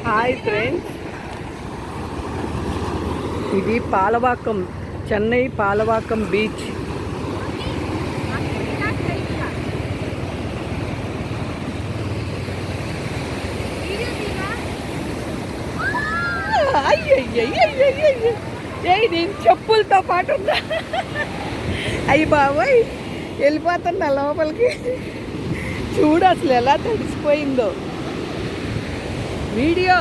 Hi friends, ఇది పాలవాకం, Chennai పాలవాకం beach. నేను చెప్పులతో పాటు ఉన్నా. అయ్యి బాబోయ్, వెళ్ళిపోతున్నా లోపలికి. చూడు అసలు ఎలా తడిసిపోయిందో. వీడియో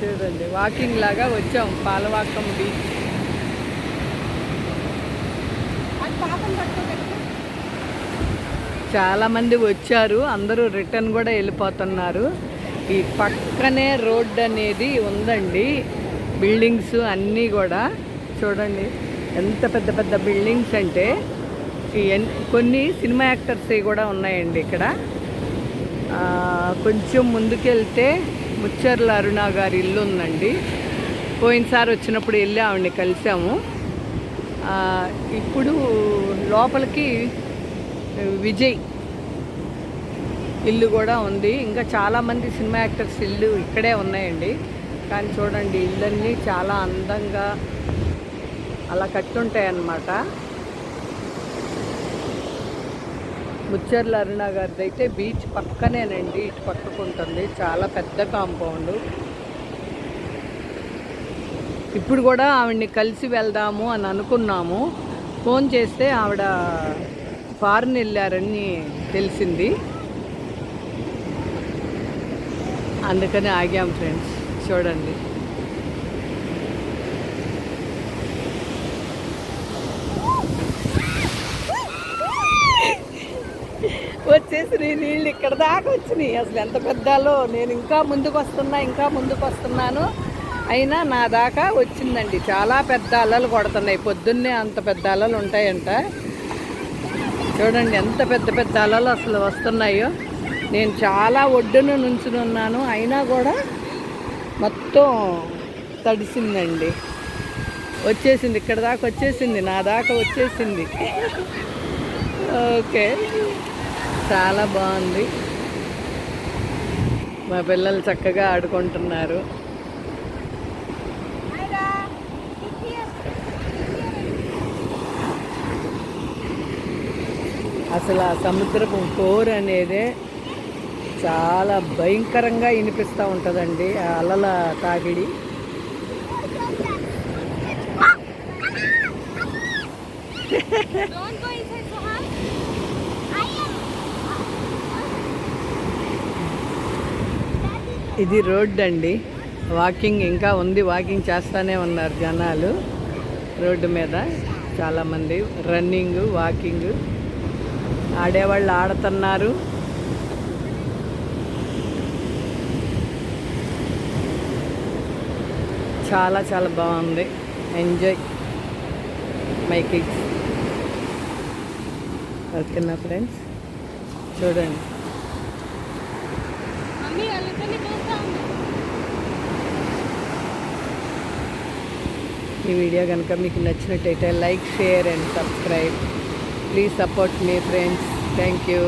చూడండి, వాకింగ్ లాగా వచ్చాం పాలవాకం బీచ్. చాలామంది వచ్చారు, అందరూ రిటర్న్ కూడా వెళ్ళిపోతున్నారు. ఈ పక్కనే రోడ్ అనేది ఉందండి, బిల్డింగ్స్ అన్నీ కూడా చూడండి ఎంత పెద్ద పెద్ద బిల్డింగ్స్ అంటే. కొన్ని సినిమా యాక్టర్స్ కూడా ఉన్నాయండి ఇక్కడ. కొంచెం ముందుకెళ్తే ముచ్చర్ల అరుణ గారి ఇల్లు ఉందండి. పోయినసారి వచ్చినప్పుడు వెళ్ళి ఆవిడని కలిసాము. ఇప్పుడు లోపలికి విజయ్ ఇల్లు కూడా ఉంది. ఇంకా చాలామంది సినిమా యాక్టర్స్ ఇల్లు ఇక్కడే ఉన్నాయండి. కానీ చూడండి, ఇళ్ళన్నీ చాలా అందంగా అలా కట్టుంటాయి అన్నమాట. ముచ్చర్ల అరుణ గారిది అయితే బీచ్ పక్కనేనండి, ఇటు పక్కకు ఉంటుంది. చాలా పెద్ద కాంపౌండ్. ఇప్పుడు కూడా ఆవిడ్ని కలిసి వెళ్దాము అని అనుకున్నాము. ఫోన్ చేస్తే ఆవిడ ఫారెన్ వెళ్ళారని తెలిసింది, అందుకని ఆగాం ఫ్రెండ్స్. చూడండి, వచ్చేసినాయి నీళ్ళు, ఇక్కడ దాకా వచ్చినాయి. అసలు ఎంత పెద్దలో. నేను ఇంకా ముందుకు వస్తున్నాను, అయినా నా దాకా వచ్చిందండి. చాలా పెద్ద అలలు కొడుతున్నాయి. పొద్దున్నే అంత పెద్ద అలలు ఉంటాయంట. చూడండి ఎంత పెద్ద పెద్ద అలలు అసలు వస్తున్నాయో. నేను చాలా ఒడ్డున నుంచుని ఉన్నాను, అయినా కూడా మొత్తం తడిసిందండి. వచ్చేసింది, ఇక్కడ దాకా వచ్చేసింది, నా దాకా వచ్చేసింది. ఓకే, చాలా బాగుంది. మా పిల్లలు చక్కగా ఆడుకుంటున్నారు. అసలు ఆ సముద్రపు కోరు అనేదే చాలా భయంకరంగా వినిపిస్తూ ఉంటుందండి, ఆ అలల తాకిడి. ఇది రోడ్డు అండి, వాకింగ్ ఇంకా ఉంది. వాకింగ్ చేస్తూనే ఉన్నారు జనాలు రోడ్డు మీద. చాలామంది రన్నింగ్, వాకింగ్, ఆడేవాళ్ళు ఆడుతున్నారు. చాలా చాలా బాగుంది. Enjoy my kids. ఓకేనా ఫ్రెండ్స్, చూడండి. ఈ వీడియో కనుక మీకు నచ్చినట్టయితే like, share and subscribe. Please support me friends. Thank you.